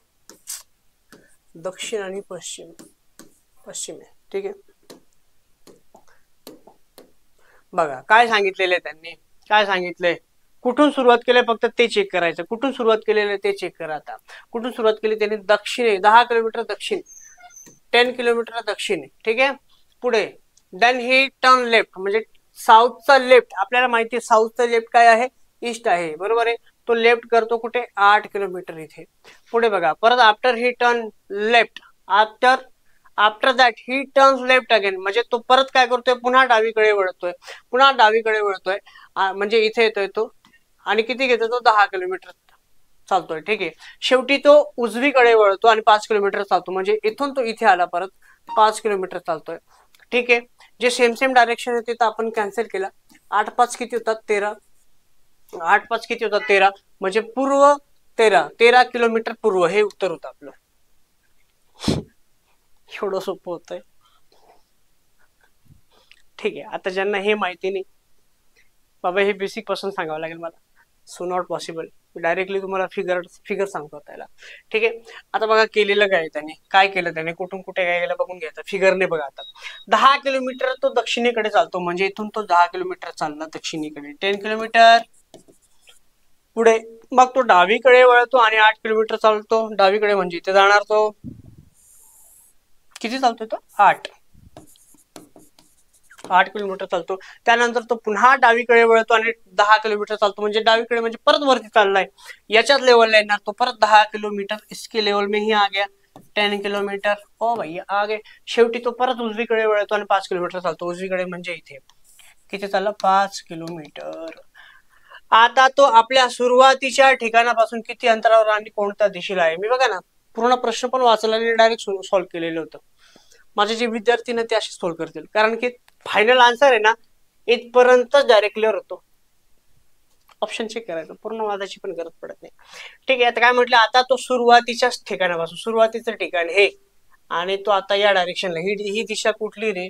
दक्षिण आणि पश्चिम. पश्चिम आहे, ठीक आहे. बघा काय सांगितलेलं आहे त्यांनी, काय सांगितलंय, कुठून सुरुवात केली फक्त ते चेक करायचं. कुठून सुरुवात केलेलं ते चेक करा. आता कुठून सुरुवात केली त्यांनी? दक्षिणे, 10 किलोमीटर दक्षिण, 10 किलोमीटर दक्षिण, ठीक आहे. पुढे देन ही टर्न लेफ्ट, म्हणजे साऊथचा लेफ्ट. आपल्याला माहिती आहे साऊथचा लेफ्ट काय आहे? ईस्ट आहे, बरोबर आहे. तो लेफ्ट करतो कुठे? 8 किलोमीटर इथे. पुढे बघा परत after he turn left, after that he turns left again, म्हणजे तो परत काय करतोय? पुन्हा डावीकडे वळतोय, पुन्हा डावीकडे वळतोय, म्हणजे इथे येतोय तो. आणि किती घेतो तो? 10 किलोमीटर चालतोय, ठीक आहे. शेवटी तो उजवीकडे वळतो आणि 5 किलोमीटर चालतो, म्हणजे इथून तो इथे आला, परत 5 किलोमीटर चालतोय, ठीक आहे. जे सेम सेम डायरेक्शन आहे ते आपण कॅन्सल केला. 8 5 किती होतात? 13. 8 5 किती होतात? 13, म्हणजे पूर्व 13 किलोमीटर पूर्व हे उत्तर होतं आपलं. एवढं सोपं होतंय, ठीक आहे. आता ज्यांना हे माहिती नाही बाबा, हे बेसिक पासून सांगावं लागेल मला. So not possible. डायरेक्टली तुम्हाला फिगर सांगतो त्याला, ठीक आहे. आता बघा केलेलं काय त्याने, काय केलं त्याने, कुठून कुठे काय गेलं बघून घ्यायचं. फिगरने बघा. आता 10 किलोमीटर तो दक्षिणेकडे चालतो, म्हणजे इथून तो 10 किलोमीटर चालला दक्षिणेकडे, 10 किलोमीटर. पुढे मग तो डावीकडे वळतो आणि 8 किलोमीटर चालतो डावीकडे, म्हणजे इथे जाणार तो. किती चालतोय तो? 8 किलोमीटर चालतो. त्यानंतर तो पुन्हा डावीकडे वळतो आणि 10 किलोमीटर चालतो, म्हणजे डावीकडे म्हणजे परत वरती चाललाय, याच्याच लेवलला येणार तो परत 10 किलोमीटर. इसके लेवल में ही आ गया 10 किलोमीटर. ओ भैया आ गए. शेवटी तो परत उजवीकडे वळतो आणि 5 किलोमीटर चालतो. उजवीकडे म्हणजे इथे किती चालला? 5 किलोमीटर. आता तो आपल्या सुरुवातीच्या ठिकाणापासून किती अंतरावर आणि कोणत्या दिशेला आहे? मी बघा ना पूर्ण प्रश्न पण वाचला आणि डायरेक्ट सॉल्व्ह केलेलं होतं. माझे जे विद्यार्थी ना ते असे सॉल्व्ह करतील, कारण की फायनल आन्सर आहे ना इथपर्यंतच डायरेक्ट क्लिअर होतो. ऑप्शन चेक करायचं, पूर्ण वादाची पण गरज पडत नाही, ठीक आहे. आता काय म्हटलं, आता तो सुरुवातीच्याच ठिकाणापासून, सुरुवातीचं ठिकाण हे, आणि तो आता या डायरेक्शनला, ही दिशा कुठली रे?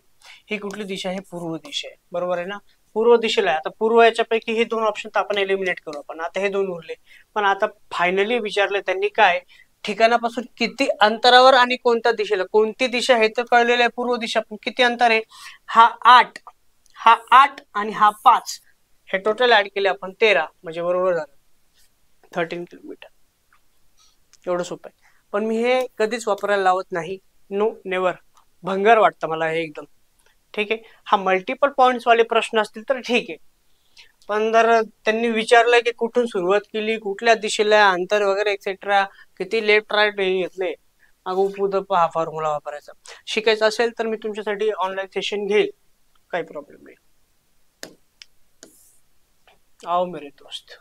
ही कुठली दिशा? हे पूर्व दिशा आहे, बरोबर आहे ना? पूर्व दिशेला आहे. आता पूर्व याच्यापैकी हे दोन ऑप्शन तर आपण एलिमिनेट करू आपण, आता हे दोन उरले. पण आता फायनली विचारले त्यांनी काय, ठिकाणापासून किती अंतरावर आणि कोणत्या दिशेला. कोणती दिशा हे तर कळलेलं आहे, पूर्व दिशा, पण किती अंतर आहे? हा 8, हा 8 आणि हा 5, हे टोटल ऍड केले आपण 13, म्हणजे बरोबर झालं 13 किलोमीटर. एवढं सोपं आहे, पण मी हे कधीच वापरायला लावत नाही. नो नेवर, भंगर वाटतं मला हे एकदम, ठीक आहे. हा मल्टिपल पॉइंट्स वाले प्रश्न असतील तर ठीक आहे, पण जर त्यांनी विचारलं की कुठून सुरुवात केली, कुठल्या दिशेला अंतर वगैरे एक्सेट्रा, किती लेफ्ट राईट हे घेतले, अगोदर हा फॉर्म्युला वापरायचा. शिकायचं असेल तर मी तुमच्यासाठी ऑनलाईन सेशन घेईल, काही प्रॉब्लेम नाही. आओ मेरे दोस्त.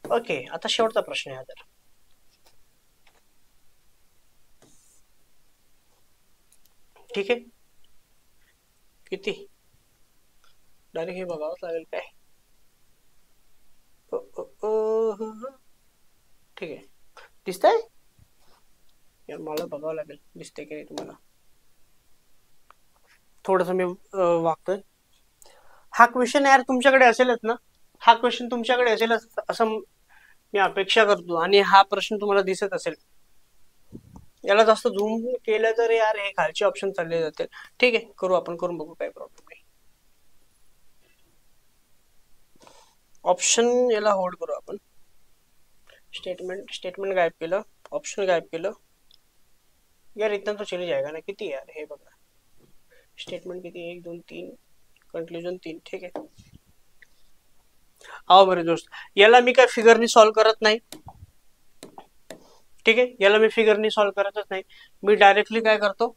ओके, आता शेवटचा प्रश्न आहे. तर ठीक आहे, किती डायरेक्ट हे बघावंच लागेल काय? ठीक आहे, दिसतंय यार, मला बघावं लागेल दिसतंय की नाही तुम्हाला. थोडस मी वागतोय. हा क्वेश्चन यार तुमच्याकडे असेलच ना, हा क्वेश्चन तुमच्याकडे असेलच असं मी अपेक्षा करतो, आणि हा प्रश्न तुम्हाला दिसत असेल. याला जास्त झूम केलं तर यार हे खालचे ऑप्शन चालले जातील. ठीक आहे, करू आपण, करून बघू, काही प्रॉब्लेम नाही. ऑप्शन याला होल्ड करू आपण. स्टेटमेंट गायब केलं, ऑप्शन गायब केलं यार, इतना तो चले जाएगा ना. किती यार हे बघा, स्टेटमेंट किती? 1 2 3, कंक्लुजन 3, ठीक आहे. आओ बरे दोस्त, याला मी काय फिगरनी सॉल्व्ह करत नाही, ठीक आहे. याला मी फिगरनी सॉल्व्ह करतच नाही, मी डायरेक्टली काय करतो,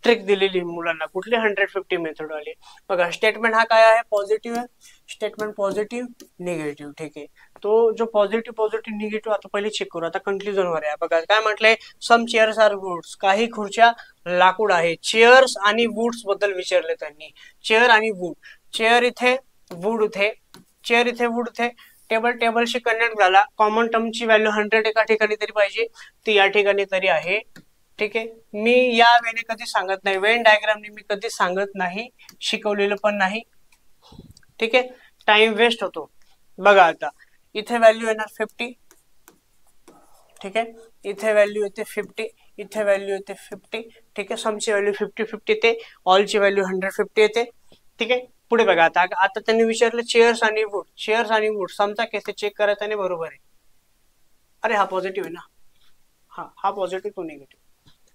ट्रिक दिलेली मुलांना, कुठली 150 मेथड वाली. बघा स्टेटमेंट हा काय आहे, पॉझिटिव्ह आहे. Statement positive negative. ठीक आहे, तो जो पॉझिटिव्ह निगेटिव्ह आता पहिले चेक करू. आता कंक्लुजन वर आहे. बघा काय म्हटलंय, सम चेअर्स आर वुड्स, काही खुर्च्या लाकूड आहे. चेअर्स आणि वुड्स बद्दल विचारले त्यांनी. चेअर आणि वूड, चेअर इथे, वूड इथे, चेअर इथे, वूड इथे. टेबलशी कनेक्ट झाला. कॉमन टर्मची व्हॅल्यू 100 एका ठिकाणी तरी पाहिजे, ती या ठिकाणी तरी आहे. ठीक आहे, मी या वेने कधी सांगत नाही, वेन डायग्रामने मी कधी सांगत नाही, शिकवलेलं पण नाही. ठीक आहे, टाइम वेस्ट होतो. बघा आता इथे व्हॅल्यू येणार 50. ठीक आहे, इथे व्हॅल्यू येते 50, इथे व्हॅल्यू येते 50. ठीक आहे, समची व्हॅल्यू 50-50 येते, ऑलची व्हॅल्यू 150 येते. ठीक आहे, पुढे बघा. आता त्यांनी विचारलं चेअर्स आणि वूड, चेअर्स आणि वूड समचा केस चेक करायचा आणि बरोबर आहे. अरे हा पॉझिटिव्ह आहे ना, हा पॉझिटिव्ह तो निगेटिव्ह.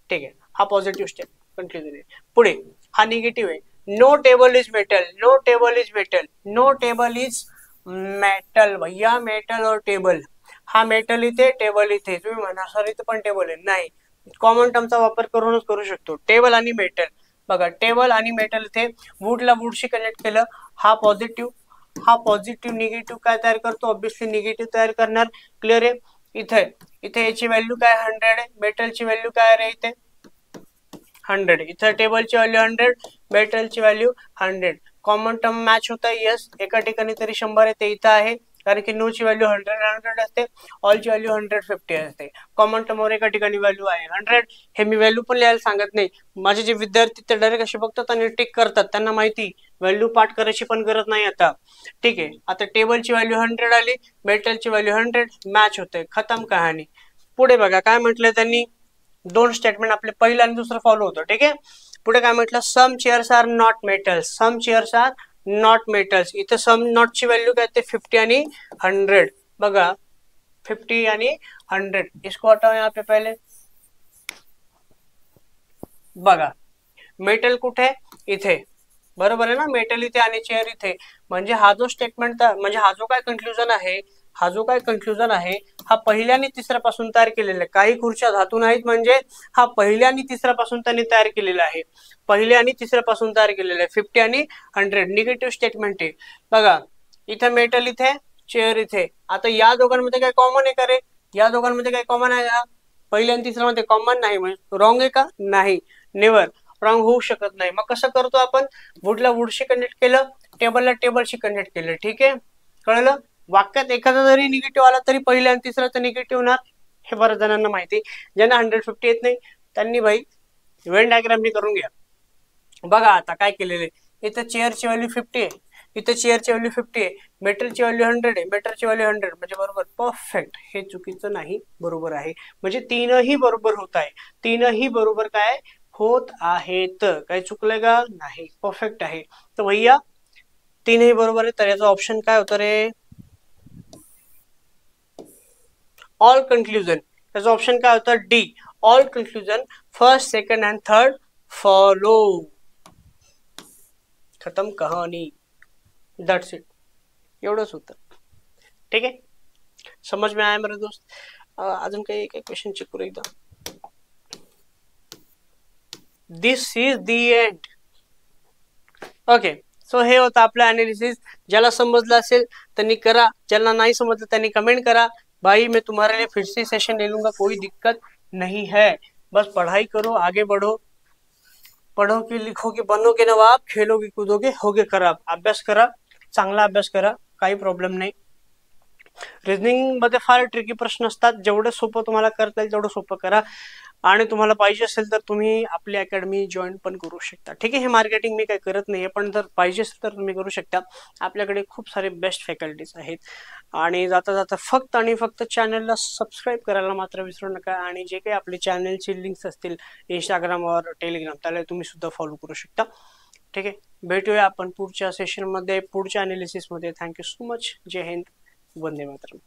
ठीक आहे, हा पॉझिटिव्ह स्टेप कंक्लुजन आहे. पुढे हा निगेटिव्ह आहे. No table is metal, no table is metal, no table is metal. भैया मेटल और टेबल, हा मेटल इथे, टेबल इथे. तुम्ही म्हणा सर इथे पण टेबल आहे, नाही, कॉमन टर्मचा वापर करूनच करू शकतो. टेबल आणि मेटल. बघा टेबल आणि मेटल इथे, वूडला वूडशी कनेक्ट केलं, हा पॉझिटिव्ह, हा पॉझिटिव्ह. निगेटिव्ह काय तयार करतो, ऑब्विसली निगेटिव्ह तयार करणार. क्लिअर आहे. इथे इथे याची व्हॅल्यू काय 100 आहे, मेटलची व्हॅल्यू काय आहे इथे 100. इथे टेबलची व्हॅल्यू 100, मेटलची व्हॅल्यू 100. कॉमन टर्म मॅच होत आहे, यस. एका ठिकाणी तरी 100 आहे, ते इथं आहे, कारण की नो ची व्हॅल्यू 100 असते, ऑल ची व्हॅल्यू 150 असते. कॉमन टर्मवर एका ठिकाणी व्हॅल्यू आहे 100. हे मी व्हॅल्यू पण लिहायला सांगत नाही. माझे जे विद्यार्थी ते डायरेक्ट असे बघतात आणि टिक करतात, त्यांना माहिती व्हॅल्यू पाठ करायची पण गरज नाही आता. ठीक आहे, आता टेबलची व्हॅल्यू 100 आली, मेटलची व्हॅल्यू 100, मॅच होते, खतम कहाणी. पुढे बघा काय म्हटलं त्यांनी, दोन स्टेटमेंट आपले, पहिलं आणि दुसरं फॉलो होतं. ठीक आहे, पुढे काय म्हटलं, some chairs are not metals, some chairs are not metals. इथे सम नॉट ची व्हॅल्यू काय, 50 आणि 100. बघा 50 आणि 100, इसको हटाओ यहाँ पे पहले. बघा मेटल कुठे, इथे, बरोबर आहे ना, मेटल इथे आणि चेअर इथे. म्हणजे हा जो स्टेटमेंट, म्हणजे हा जो काय कंक्लुजन आहे, हा जो काय कंक्लुजन आहे, हा पहिल्या आणि तिसऱ्या पासून तयार केलेला आहे. काही खुर्च्या धातू नाहीत, म्हणजे हा पहिल्या आणि तिसऱ्या पासून त्यांनी तयार केलेला आहे. पहिल्या आणि तिसऱ्या पासून तयार केलेला आहे. 50 आणि 100 निगेटिव्ह स्टेटमेंट आहे. बघा इथे मेटल इथे, चेअर इथे. आता या दोघांमध्ये काय कॉमन आहे का रे, या दोघांमध्ये काय कॉमन आहे का, पहिल्या आणि तिसऱ्या मध्ये कॉमन नाही, म्हणजे रॉंग आहे का, नाही, नेवर, रॉंग होऊ शकत नाही. मग कसं करतो आपण, वुडला वुडशी कनेक्ट केलं, टेबलला टेबलशी कनेक्ट केलं. ठीक आहे, कळलं. वाक्यात एखादा जरी निगेटिव्ह आला तरी पहिल्या आणि तिसऱ्याचं निगेटिव्ह होणार, हे बऱ्याच जणांना माहिती. ज्यांना 150 येत नाही त्यांनी भाई वेन डायग्राम करून घ्या. बघा आता काय केलेले, इथं चेअरची व्हॅल्यू 50 आहे, इथे चेअरची व्हॅल्यू 50 आहे, मेटलची व्हॅल्यू 100 आहे, मेटलची व्हॅल्यू 100, म्हणजे बरोबर, परफेक्ट. हे चुकीचं नाही, बरोबर आहे. म्हणजे तीनही बरोबर होत आहे, तीनही बरोबर काय होत आहेत. काही चुकलंय का, नाही, परफेक्ट आहे. तर भैया तीनही बरोबर आहे. तर याचा ऑप्शन काय होतं रे, ऑल कंक्लुजन. त्याचं ऑप्शन काय होतं, D, all conclusion first, second and third follow. खतम कहाणी, दॅट्स इट, एवढंच होतं. ठीक आहे, समझ में आया मेरे दोस्त. अजून काही क्वेश्चन चेक करू एकदा. This is the end. Okay, so हे होतं आपलं अनालिसिस. ज्याला समजलं असेल त्यांनी करा, ज्याला नहीं समझला त्यांनी कमेंट करा. भाई मैं तुम्हारे लिए फिर से सेशन ले लूंगा, कोई दिक्कत नहीं है. बस पढ़ाई करो, आगे बढ़ो, पढ़ोगे लिखोगे बनोगे नवाब, खेलोगे कूदोगे होगे खराब. अभ्यास करा, चांगला अभ्यास करा, काही प्रॉब्लेम नाही. रिझनिंग मध्ये फार ट्रिकी प्रश्न असतात, जेवढं सोपं तुम्हाला करता येईल तेवढं सोपं करा. आणि तुम्हाला पाहिजे असेल तर तुम्ही आपली अकॅडमी जॉईन पण करू शकता. ठीक आहे, हे मार्केटिंग मी काही करत नाहीये, पण जर पाहिजे असेल तर तुम्ही करू शकता. आपल्याकडे खूप सारे बेस्ट फॅकल्टीज आहेत. आणि जाता जाता फक्त आणि फक्त चॅनलला सबस्क्राईब करायला मात्र विसरू नका. आणि जे काही आपले चॅनलचे लिंक्स असतील इंस्टाग्रामवर, टेलिग्राम, त्याला तुम्ही सुद्धा फॉलो करू शकता. ठीक आहे, भेटूया आपण पुढच्या सेशनमध्ये, पुढच्या अनालिसिसमध्ये. Thank you so much. जय हिंद, वंदे मातरम.